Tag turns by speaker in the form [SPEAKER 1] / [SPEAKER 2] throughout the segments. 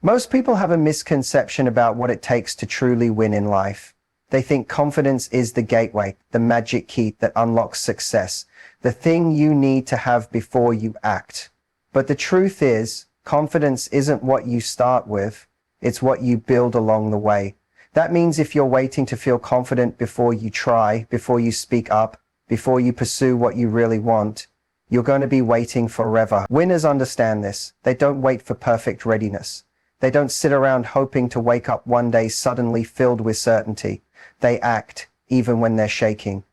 [SPEAKER 1] Most people have a misconception about what it takes to truly win in life. They think confidence is the gateway, the magic key that unlocks success, the thing you need to have before you act. But the truth is, confidence isn't what you start with, it's what you build along the way. That means if you're waiting to feel confident before you try, before you speak up, before you pursue what you really want, you're going to be waiting forever. Winners understand this. They don't wait for perfect readiness. They don't sit around hoping to wake up one day suddenly filled with certainty. They act, even when they're shaking,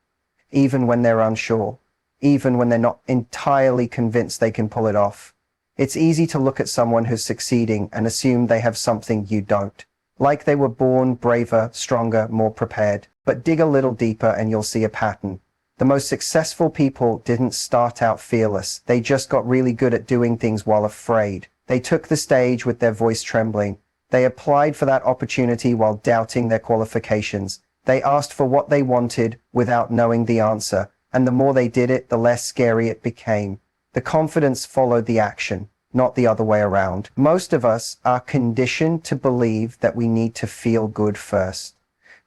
[SPEAKER 1] even when they're unsure, even when they're not entirely convinced they can pull it off. It's easy to look at someone who's succeeding and assume they have something you don't. Like they were born braver, stronger, more prepared. But dig a little deeper and you'll see a pattern. The most successful people didn't start out fearless. They just got really good at doing things while afraid. They took the stage with their voice trembling. They applied for that opportunity while doubting their qualifications. They asked for what they wanted without knowing the answer. And the more they did it, the less scary it became. The confidence followed the action, not the other way around. Most of us are conditioned to believe that we need to feel good first,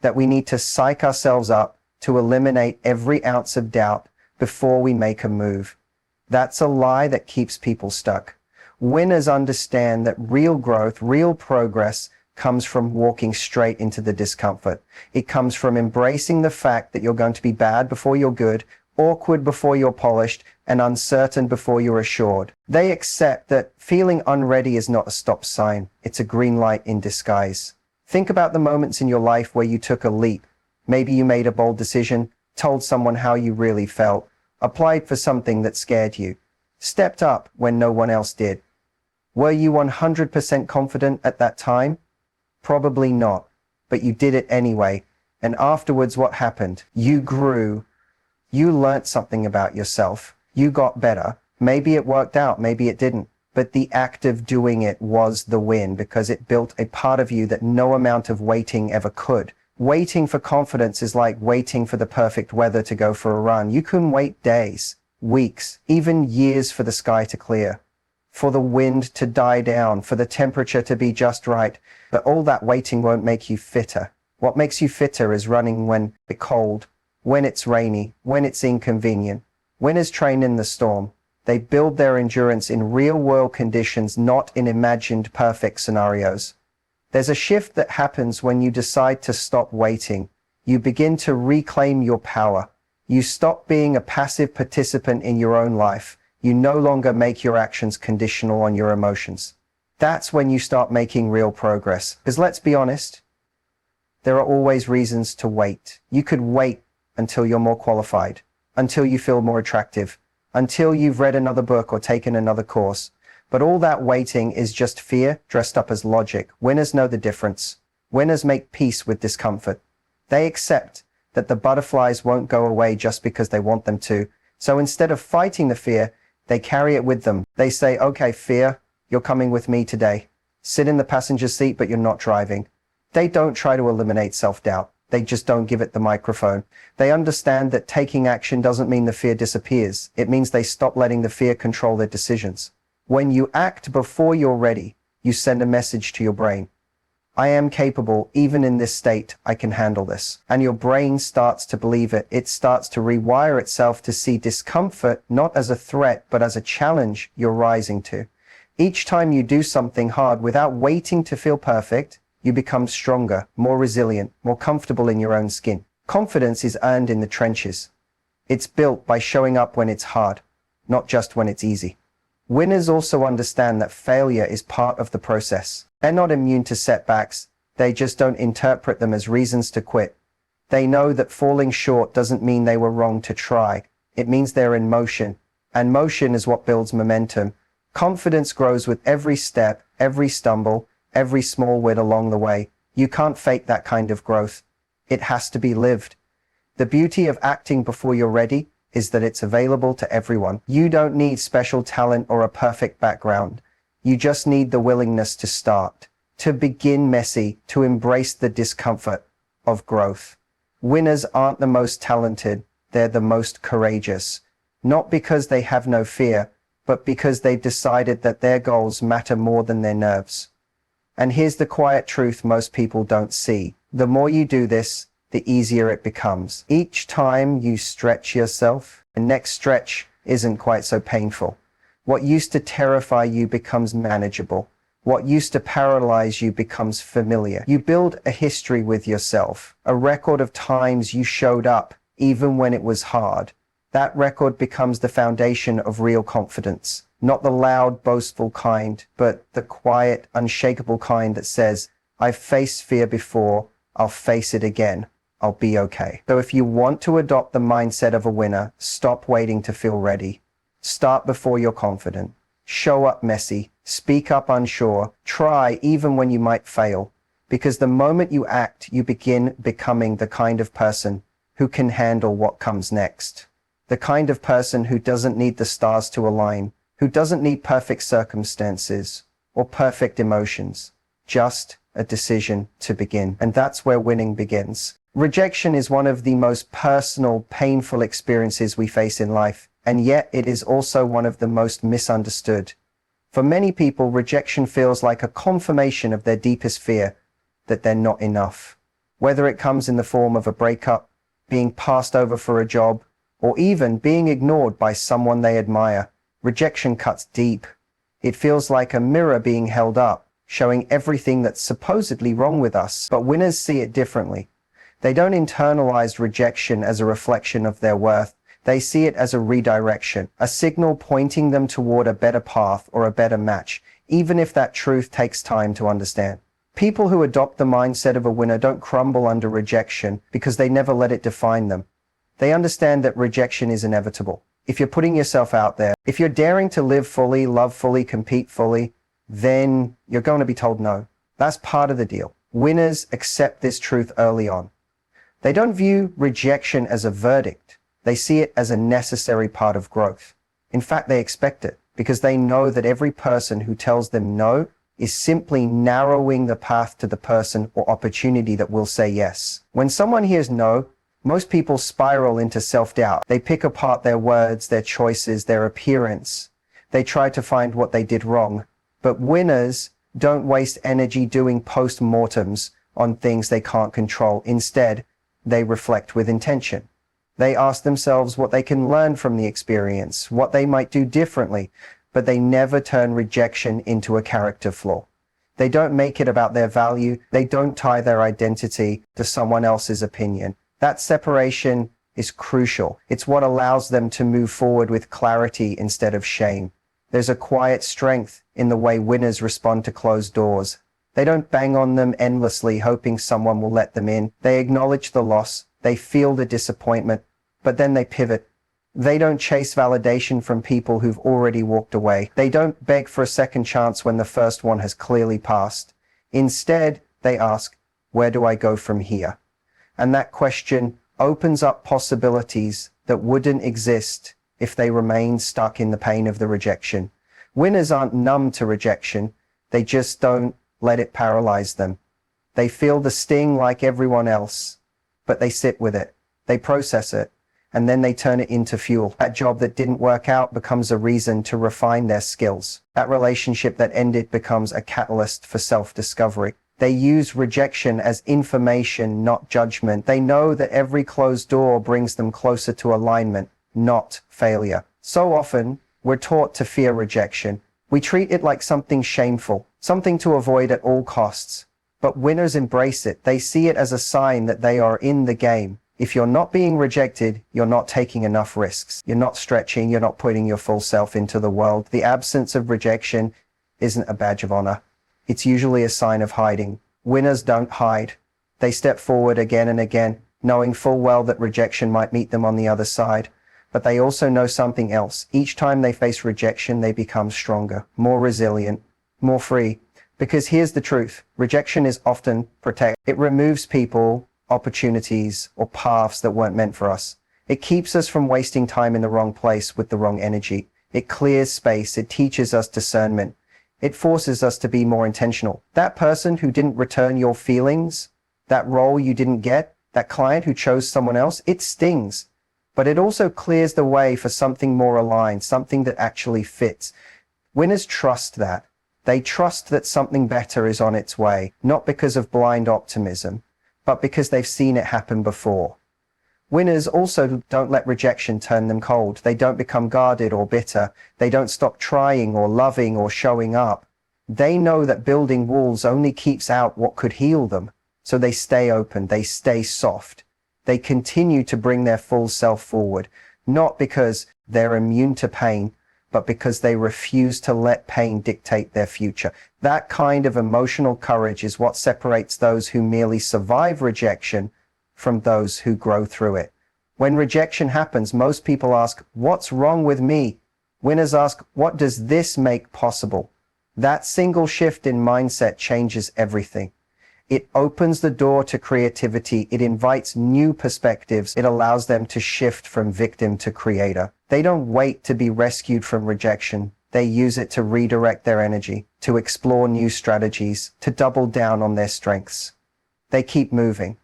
[SPEAKER 1] that we need to psych ourselves up to eliminate every ounce of doubt before we make a move. That's a lie that keeps people stuck. Winners understand that real growth, real progress comes from walking straight into the discomfort. It comes from embracing the fact that you're going to be bad before you're good, awkward before you're polished, and uncertain before you're assured. They accept that feeling unready is not a stop sign. It's a green light in disguise. Think about the moments in your life where you took a leap. Maybe you made a bold decision, told someone how you really felt, applied for something that scared you, stepped up when no one else did. Were you 100% confident at that time? Probably not, but you did it anyway. And afterwards, what happened? You grew. You learnt something about yourself. You got better. Maybe it worked out, maybe it didn't. But the act of doing it was the win because it built a part of you that no amount of waiting ever could. Waiting for confidence is like waiting for the perfect weather to go for a run. You can wait days, weeks, even years for the sky to clear, for the wind to die down, for the temperature to be just right. But all that waiting won't make you fitter. What makes you fitter is running when it's cold, when it's rainy, when it's inconvenient. Winners train in the storm. They build their endurance in real-world conditions, not in imagined perfect scenarios. There's a shift that happens when you decide to stop waiting. You begin to reclaim your power. You stop being a passive participant in your own life. You no longer make your actions conditional on your emotions. That's when you start making real progress. Because let's be honest, there are always reasons to wait. You could wait until you're more qualified, until you feel more attractive, until you've read another book or taken another course. But all that waiting is just fear dressed up as logic. Winners know the difference. Winners make peace with discomfort. They accept that the butterflies won't go away just because they want them to. So instead of fighting the fear, they carry it with them. They say, okay, fear, you're coming with me today. Sit in the passenger seat, but you're not driving. They don't try to eliminate self-doubt. They just don't give it the microphone. They understand that taking action doesn't mean the fear disappears. It means they stop letting the fear control their decisions. When you act before you're ready, you send a message to your brain. I am capable, even in this state, I can handle this. And your brain starts to believe it. It starts to rewire itself to see discomfort not as a threat, but as a challenge you're rising to. Each time you do something hard without waiting to feel perfect, you become stronger, more resilient, more comfortable in your own skin. Confidence is earned in the trenches. It's built by showing up when it's hard, not just when it's easy. Winners also understand that failure is part of the process. They're not immune to setbacks. They just don't interpret them as reasons to quit. They know that falling short doesn't mean they were wrong to try. It means they're in motion. And motion is what builds momentum. Confidence grows with every step, every stumble, every small win along the way. You can't fake that kind of growth. It has to be lived. The beauty of acting before you're ready is that it's available to everyone. You don't need special talent or a perfect background. You just need the willingness to start, to begin messy, to embrace the discomfort of growth. Winners aren't the most talented, they're the most courageous. Not because they have no fear, but because they've decided that their goals matter more than their nerves. And here's the quiet truth most people don't see. The more you do this, the easier it becomes. Each time you stretch yourself, the next stretch isn't quite so painful. What used to terrify you becomes manageable. What used to paralyze you becomes familiar. You build a history with yourself, a record of times you showed up even when it was hard. That record becomes the foundation of real confidence. Not the loud, boastful kind, but the quiet, unshakable kind that says, I've faced fear before, I'll face it again, I'll be okay. So if you want to adopt the mindset of a winner, stop waiting to feel ready. Start before you're confident. Show up messy, speak up unsure, try even when you might fail. Because the moment you act, you begin becoming the kind of person who can handle what comes next. The kind of person who doesn't need the stars to align, who doesn't need perfect circumstances or perfect emotions, just a decision to begin. And that's where winning begins. Rejection is one of the most personal, painful experiences we face in life, and yet it is also one of the most misunderstood. For many people, rejection feels like a confirmation of their deepest fear, that they're not enough. Whether it comes in the form of a breakup, being passed over for a job, or even being ignored by someone they admire, rejection cuts deep. It feels like a mirror being held up, showing everything that's supposedly wrong with us. But winners see it differently. They don't internalize rejection as a reflection of their worth. They see it as a redirection, a signal pointing them toward a better path or a better match, even if that truth takes time to understand. People who adopt the mindset of a winner don't crumble under rejection because they never let it define them. They understand that rejection is inevitable. If you're putting yourself out there, if you're daring to live fully, love fully, compete fully, then you're going to be told no. That's part of the deal. Winners accept this truth early on. They don't view rejection as a verdict. They see it as a necessary part of growth. In fact, they expect it because they know that every person who tells them no is simply narrowing the path to the person or opportunity that will say yes. When someone hears no, most people spiral into self-doubt. They pick apart their words, their choices, their appearance. They try to find what they did wrong. But winners don't waste energy doing post-mortems on things they can't control. Instead, they reflect with intention. They ask themselves what they can learn from the experience, what they might do differently, but they never turn rejection into a character flaw. They don't make it about their value. They don't tie their identity to someone else's opinion. That separation is crucial. It's what allows them to move forward with clarity instead of shame. There's a quiet strength in the way winners respond to closed doors. They don't bang on them endlessly hoping someone will let them in. They acknowledge the loss. They feel the disappointment, but then they pivot. They don't chase validation from people who've already walked away. They don't beg for a second chance when the first one has clearly passed. Instead, they ask, where do I go from here? And that question opens up possibilities that wouldn't exist if they remain stuck in the pain of the rejection. Winners aren't numb to rejection. They just don't let it paralyze them. They feel the sting like everyone else, but they sit with it. They process it, and then they turn it into fuel. That job that didn't work out becomes a reason to refine their skills. That relationship that ended becomes a catalyst for self-discovery. They use rejection as information, not judgment. They know that every closed door brings them closer to alignment, not failure. So often, we're taught to fear rejection. We treat it like something shameful, something to avoid at all costs. But winners embrace it. They see it as a sign that they are in the game. If you're not being rejected, you're not taking enough risks. You're not stretching. You're not putting your full self into the world. The absence of rejection isn't a badge of honor. It's usually a sign of hiding. Winners don't hide. They step forward again and again, knowing full well that rejection might meet them on the other side. But they also know something else. Each time they face rejection, they become stronger, more resilient, more free. Because here's the truth. Rejection is often protective. It removes people, opportunities, or paths that weren't meant for us. It keeps us from wasting time in the wrong place with the wrong energy. It clears space. It teaches us discernment. It forces us to be more intentional. That person who didn't return your feelings, that role you didn't get, that client who chose someone else, it stings. But it also clears the way for something more aligned, something that actually fits. Winners trust that. They trust that something better is on its way, not because of blind optimism, but because they've seen it happen before. Winners also don't let rejection turn them cold. They don't become guarded or bitter. They don't stop trying or loving or showing up. They know that building walls only keeps out what could heal them. So they stay open, they stay soft. They continue to bring their full self forward, not because they're immune to pain, but because they refuse to let pain dictate their future. That kind of emotional courage is what separates those who merely survive rejection from those who grow through it. When rejection happens, most people ask, "What's wrong with me?" Winners ask, "What does this make possible?" That single shift in mindset changes everything. It opens the door to creativity. It invites new perspectives. It allows them to shift from victim to creator. They don't wait to be rescued from rejection. They use it to redirect their energy, to explore new strategies, to double down on their strengths. They keep moving.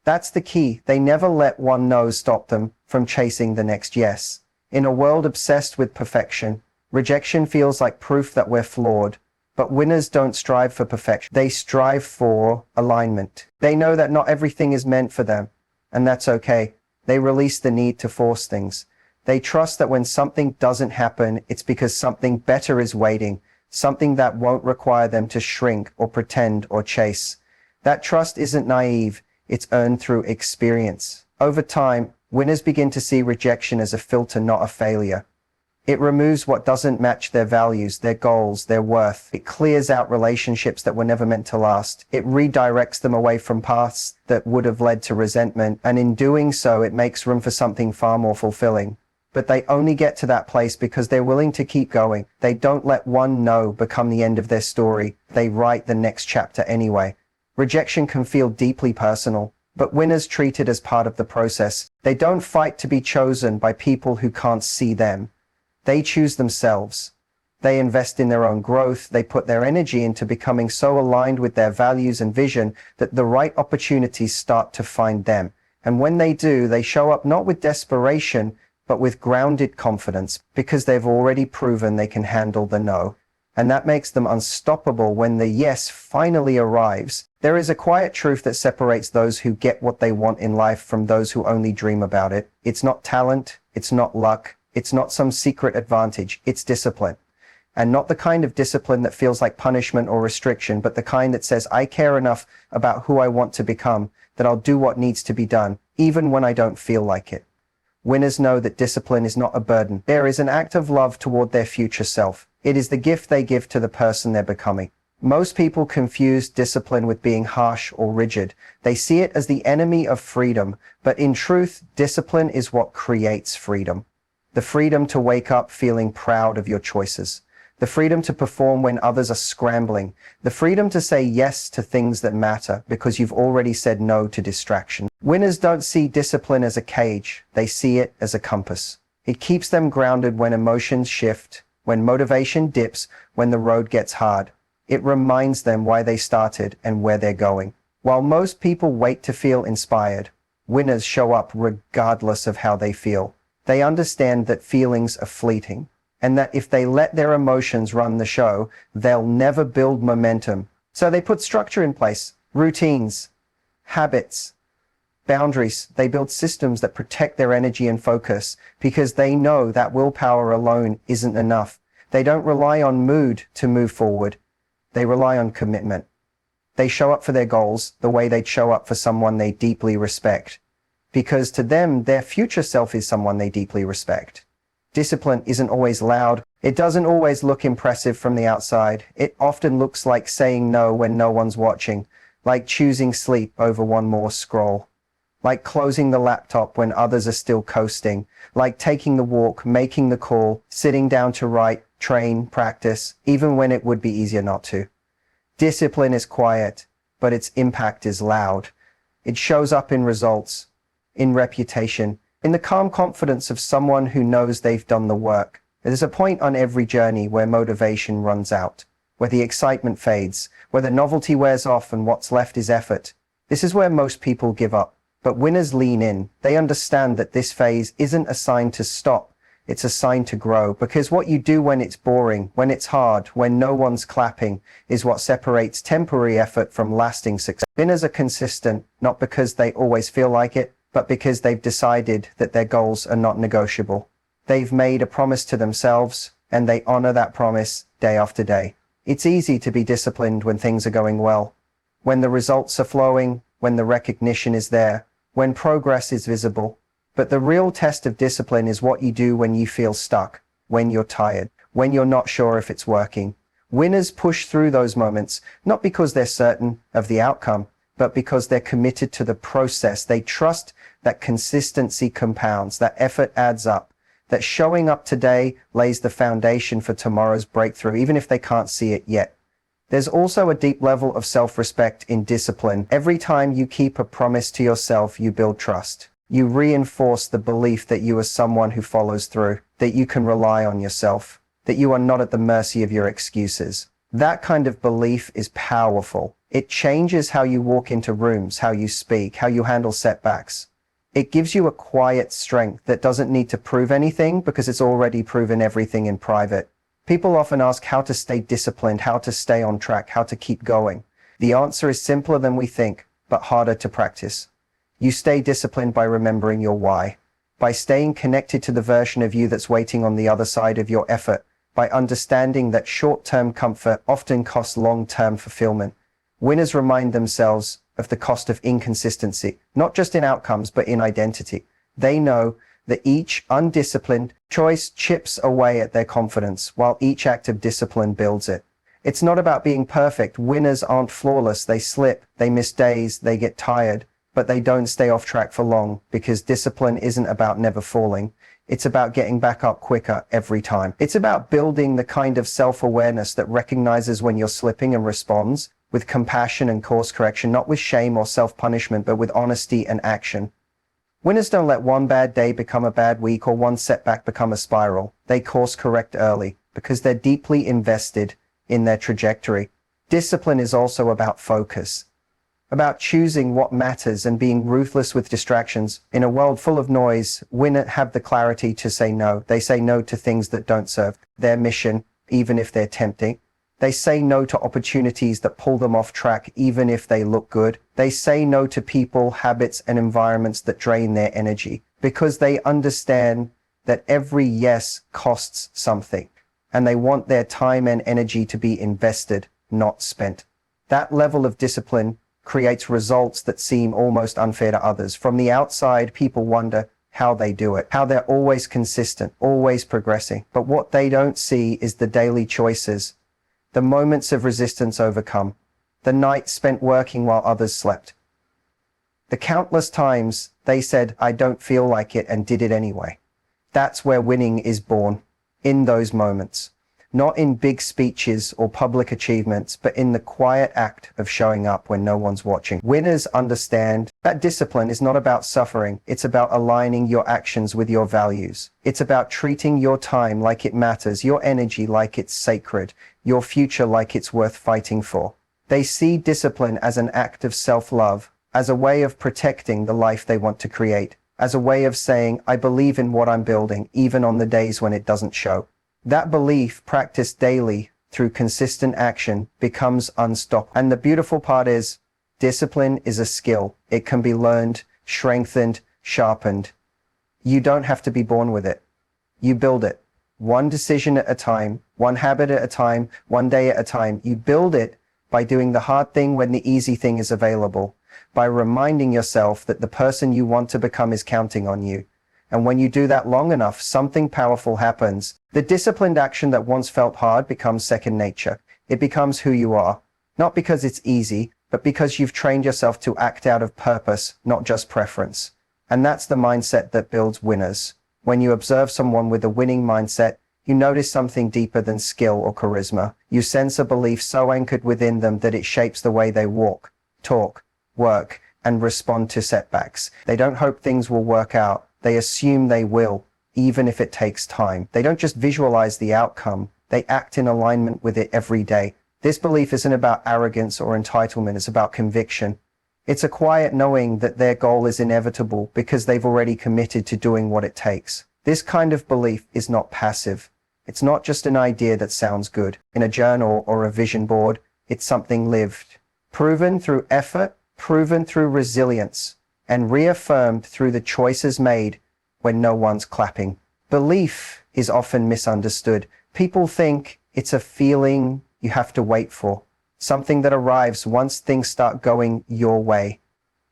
[SPEAKER 1] That's the key. They never let one no stop them from chasing the next yes. In a world obsessed with perfection, rejection feels like proof that we're flawed. But winners don't strive for perfection. They strive for alignment. They know that not everything is meant for them, and that's okay. They release the need to force things. They trust that when something doesn't happen, it's because something better is waiting, something that won't require them to shrink or pretend or chase. That trust isn't naive. It's earned through experience. Over time, winners begin to see rejection as a filter, not a failure. It removes what doesn't match their values, their goals, their worth. It clears out relationships that were never meant to last. It redirects them away from paths that would have led to resentment, and in doing so, it makes room for something far more fulfilling. But they only get to that place because they're willing to keep going. They don't let one no become the end of their story. They write the next chapter anyway. Rejection can feel deeply personal, but winners treat it as part of the process. They don't fight to be chosen by people who can't see them. They choose themselves. They invest in their own growth. They put their energy into becoming so aligned with their values and vision that the right opportunities start to find them. And when they do, they show up not with desperation, but with grounded confidence, because they've already proven they can handle the no. And that makes them unstoppable when the yes finally arrives. There is a quiet truth that separates those who get what they want in life from those who only dream about it. It's not talent. It's not luck. It's not some secret advantage. It's discipline. And not the kind of discipline that feels like punishment or restriction, but the kind that says, I care enough about who I want to become that I'll do what needs to be done, even when I don't feel like it. Winners know that discipline is not a burden. There is an act of love toward their future self. It is the gift they give to the person they're becoming. Most people confuse discipline with being harsh or rigid. They see it as the enemy of freedom, but in truth, discipline is what creates freedom. The freedom to wake up feeling proud of your choices. The freedom to perform when others are scrambling. The freedom to say yes to things that matter because you've already said no to distraction. Winners don't see discipline as a cage. They see it as a compass. It keeps them grounded when emotions shift, when motivation dips, when the road gets hard. It reminds them why they started and where they're going. While most people wait to feel inspired, winners show up regardless of how they feel. They understand that feelings are fleeting, and that if they let their emotions run the show, they'll never build momentum. So they put structure in place, routines, habits, boundaries. They build systems that protect their energy and focus because they know that willpower alone isn't enough. They don't rely on mood to move forward. They rely on commitment. They show up for their goals the way they'd show up for someone they deeply respect. Because to them, their future self is someone they deeply respect. Discipline isn't always loud. It doesn't always look impressive from the outside. It often looks like saying no when no one's watching, like choosing sleep over one more scroll, like closing the laptop when others are still coasting, like taking the walk, making the call, sitting down to write, train, practice, even when it would be easier not to. Discipline is quiet, but its impact is loud. It shows up in results, in reputation, in the calm confidence of someone who knows they've done the work. There's a point on every journey where motivation runs out, where the excitement fades, where the novelty wears off and what's left is effort. This is where most people give up. But winners lean in. They understand that this phase isn't a sign to stop. It's a sign to grow, because what you do when it's boring, when it's hard, when no one's clapping, is what separates temporary effort from lasting success. Winners are consistent, not because they always feel like it, but because they've decided that their goals are not negotiable. They've made a promise to themselves, and they honor that promise day after day. It's easy to be disciplined when things are going well, when the results are flowing, when the recognition is there, when progress is visible. But the real test of discipline is what you do when you feel stuck, when you're tired, when you're not sure if it's working. Winners push through those moments, not because they're certain of the outcome, but because they're committed to the process. They trust that consistency compounds, that effort adds up, that showing up today lays the foundation for tomorrow's breakthrough, even if they can't see it yet. There's also a deep level of self-respect in discipline. Every time you keep a promise to yourself, you build trust. You reinforce the belief that you are someone who follows through, that you can rely on yourself, that you are not at the mercy of your excuses. That kind of belief is powerful. It changes how you walk into rooms, how you speak, how you handle setbacks. It gives you a quiet strength that doesn't need to prove anything because it's already proven everything in private. People often ask how to stay disciplined, how to stay on track, how to keep going. The answer is simpler than we think, but harder to practice. You stay disciplined by remembering your why, by staying connected to the version of you that's waiting on the other side of your effort, by understanding that short-term comfort often costs long-term fulfillment. Winners remind themselves of the cost of inconsistency, not just in outcomes, but in identity. They know that each undisciplined choice chips away at their confidence, while each act of discipline builds it. It's not about being perfect. Winners aren't flawless. They slip, they miss days, they get tired, but they don't stay off track for long, because discipline isn't about never falling. It's about getting back up quicker every time. It's about building the kind of self-awareness that recognizes when you're slipping and responds with compassion and course correction, not with shame or self-punishment, but with honesty and action. Winners don't let one bad day become a bad week or one setback become a spiral. They course correct early because they're deeply invested in their trajectory. Discipline is also about focus, about choosing what matters and being ruthless with distractions. In a world full of noise, winners have the clarity to say no. They say no to things that don't serve their mission, even if they're tempting. They say no to opportunities that pull them off track, even if they look good. They say no to people, habits, and environments that drain their energy, because they understand that every yes costs something, and they want their time and energy to be invested, not spent. That level of discipline creates results that seem almost unfair to others. From the outside, people wonder how they do it, how they're always consistent, always progressing. But what they don't see is the daily choices, the moments of resistance overcome, the nights spent working while others slept, the countless times they said, "I don't feel like it," and did it anyway. That's where winning is born, in those moments. Not in big speeches or public achievements, but in the quiet act of showing up when no one's watching. Winners understand that discipline is not about suffering. It's about aligning your actions with your values. It's about treating your time like it matters, your energy like it's sacred, your future like it's worth fighting for. They see discipline as an act of self-love, as a way of protecting the life they want to create, as a way of saying, "I believe in what I'm building, even on the days when it doesn't show." That belief, practiced daily through consistent action, becomes unstoppable. And the beautiful part is, discipline is a skill. It can be learned, strengthened, sharpened. You don't have to be born with it. You build it. One decision at a time, one habit at a time, one day at a time. You build it by doing the hard thing when the easy thing is available, by reminding yourself that the person you want to become is counting on you. And when you do that long enough, something powerful happens. The disciplined action that once felt hard becomes second nature. It becomes who you are, not because it's easy, but because you've trained yourself to act out of purpose, not just preference. And that's the mindset that builds winners. When you observe someone with a winning mindset, you notice something deeper than skill or charisma. You sense a belief so anchored within them that it shapes the way they walk, talk, work, and respond to setbacks. They don't hope things will work out. They assume they will, even if it takes time. They don't just visualize the outcome. They act in alignment with it every day. This belief isn't about arrogance or entitlement. It's about conviction. It's a quiet knowing that their goal is inevitable because they've already committed to doing what it takes. This kind of belief is not passive. It's not just an idea that sounds good in a journal or a vision board. It's something lived, proven through effort, proven through resilience, and reaffirmed through the choices made when no one's clapping. Belief is often misunderstood. People think it's a feeling you have to wait for, something that arrives once things start going your way.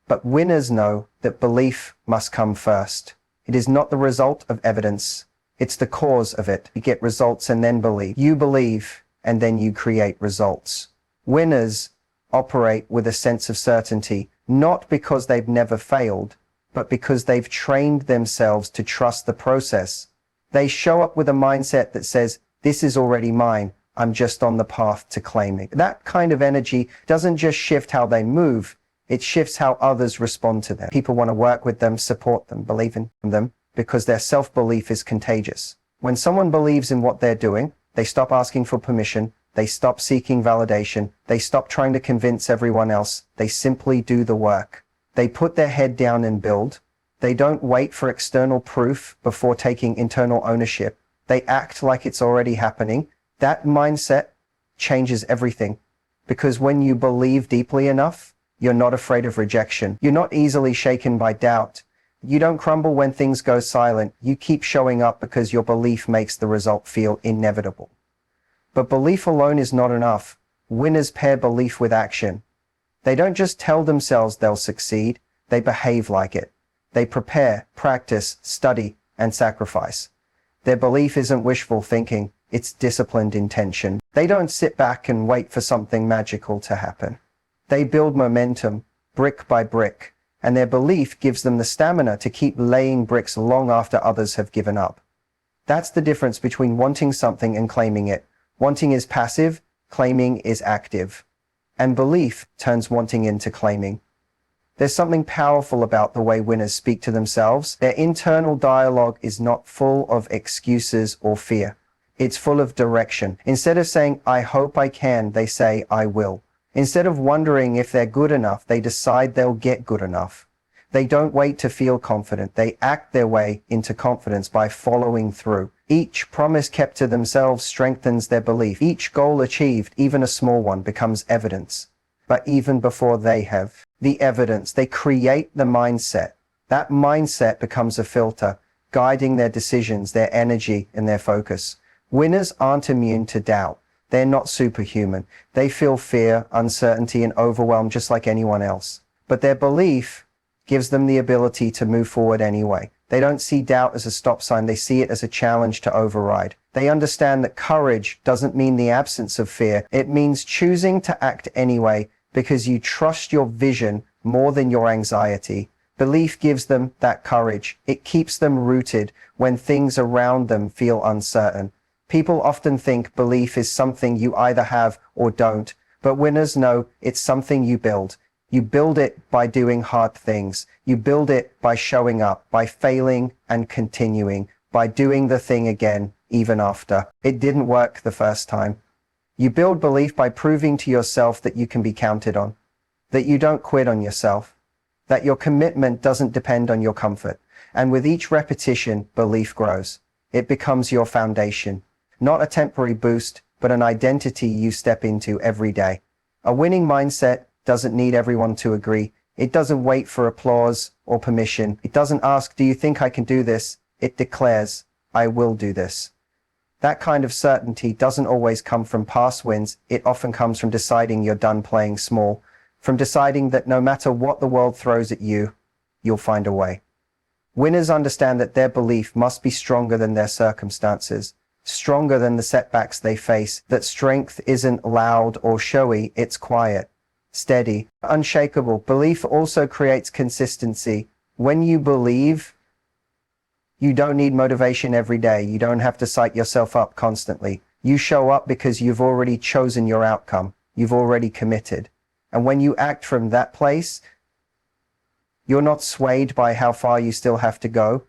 [SPEAKER 1] But winners know that belief must come first. It is not the result of evidence. It's the cause of it. You get results and then believe. You believe and then you create results. Winners operate with a sense of certainty, not because they've never failed, but because they've trained themselves to trust the process. They show up with a mindset that says, this is already mine. I'm just on the path to claiming. That kind of energy doesn't just shift how they move. It shifts how others respond to them. People want to work with them, support them, believe in them, because their self-belief is contagious. When someone believes in what they're doing, they stop asking for permission, they stop seeking validation, they stop trying to convince everyone else, they simply do the work. They put their head down and build. They don't wait for external proof before taking internal ownership. They act like it's already happening. That mindset changes everything, because when you believe deeply enough, you're not afraid of rejection. You're not easily shaken by doubt. You don't crumble when things go silent. You keep showing up because your belief makes the result feel inevitable. But belief alone is not enough. Winners pair belief with action. They don't just tell themselves they'll succeed. They behave like it. They prepare, practice, study, and sacrifice. Their belief isn't wishful thinking. It's disciplined intention. They don't sit back and wait for something magical to happen. They build momentum, brick by brick, and their belief gives them the stamina to keep laying bricks long after others have given up. That's the difference between wanting something and claiming it. Wanting is passive, claiming is active. And belief turns wanting into claiming. There's something powerful about the way winners speak to themselves. Their internal dialogue is not full of excuses or fear. It's full of direction. Instead of saying, I hope I can, they say, I will. Instead of wondering if they're good enough, they decide they'll get good enough. They don't wait to feel confident. They act their way into confidence by following through. Each promise kept to themselves strengthens their belief. Each goal achieved, even a small one, becomes evidence. But even before they have the evidence, they create the mindset. That mindset becomes a filter, guiding their decisions, their energy, and their focus. Winners aren't immune to doubt. They're not superhuman. They feel fear, uncertainty, and overwhelm just like anyone else. But their belief gives them the ability to move forward anyway. They don't see doubt as a stop sign. They see it as a challenge to override. They understand that courage doesn't mean the absence of fear. It means choosing to act anyway because you trust your vision more than your anxiety. Belief gives them that courage. It keeps them rooted when things around them feel uncertain. People often think belief is something you either have or don't, but winners know it's something you build. You build it by doing hard things. You build it by showing up, by failing and continuing, by doing the thing again, even after it didn't work the first time. You build belief by proving to yourself that you can be counted on, that you don't quit on yourself, that your commitment doesn't depend on your comfort. And with each repetition, belief grows. It becomes your foundation. Not a temporary boost, but an identity you step into every day. A winning mindset doesn't need everyone to agree. It doesn't wait for applause or permission. It doesn't ask, do you think I can do this? It declares, I will do this. That kind of certainty doesn't always come from past wins. It often comes from deciding you're done playing small, from deciding that no matter what the world throws at you, you'll find a way. Winners understand that their belief must be stronger than their circumstances, stronger than the setbacks they face, that strength isn't loud or showy, it's quiet, steady, unshakable. Belief also creates consistency. When you believe, you don't need motivation every day. You don't have to psych yourself up constantly. You show up because you've already chosen your outcome. You've already committed. And when you act from that place, you're not swayed by how far you still have to go.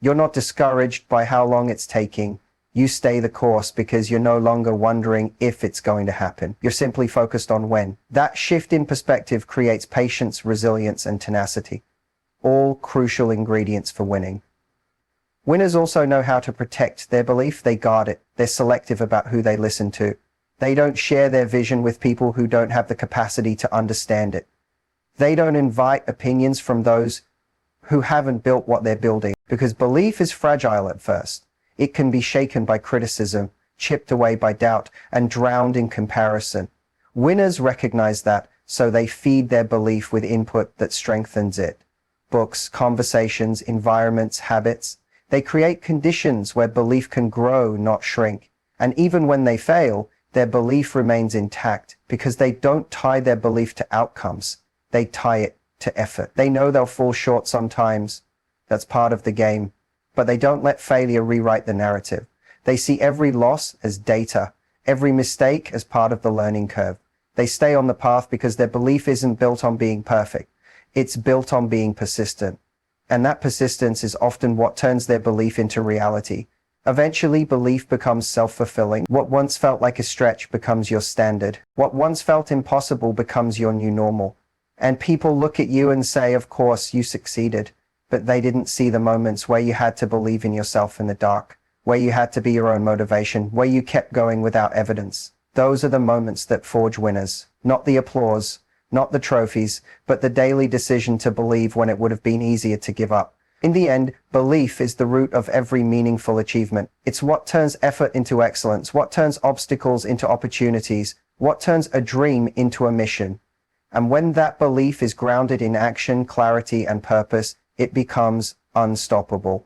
[SPEAKER 1] You're not discouraged by how long it's taking. You stay the course because you're no longer wondering if it's going to happen. You're simply focused on when. That shift in perspective creates patience, resilience, and tenacity. All crucial ingredients for winning. Winners also know how to protect their belief. They guard it. They're selective about who they listen to. They don't share their vision with people who don't have the capacity to understand it. They don't invite opinions from those who haven't built what they're building, because belief is fragile at first. It can be shaken by criticism, chipped away by doubt, and drowned in comparison. Winners recognize that, so they feed their belief with input that strengthens it. Books, conversations, environments, habits. They create conditions where belief can grow, not shrink. And even when they fail, their belief remains intact because they don't tie their belief to outcomes. They tie it to effort. They know they'll fall short sometimes. That's part of the game. But they don't let failure rewrite the narrative. They see every loss as data, every mistake as part of the learning curve. They stay on the path because their belief isn't built on being perfect. It's built on being persistent. And that persistence is often what turns their belief into reality. Eventually, belief becomes self-fulfilling. What once felt like a stretch becomes your standard. What once felt impossible becomes your new normal. And people look at you and say, of course, you succeeded. But they didn't see the moments where you had to believe in yourself in the dark, where you had to be your own motivation, where you kept going without evidence. Those are the moments that forge winners. Not the applause, not the trophies, but the daily decision to believe when it would have been easier to give up. In the end, belief is the root of every meaningful achievement. It's what turns effort into excellence, what turns obstacles into opportunities, what turns a dream into a mission. And when that belief is grounded in action, clarity, and purpose, it becomes unstoppable.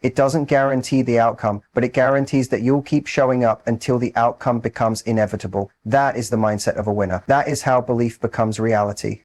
[SPEAKER 1] It doesn't guarantee the outcome, but it guarantees that you'll keep showing up until the outcome becomes inevitable. That is the mindset of a winner. That is how belief becomes reality.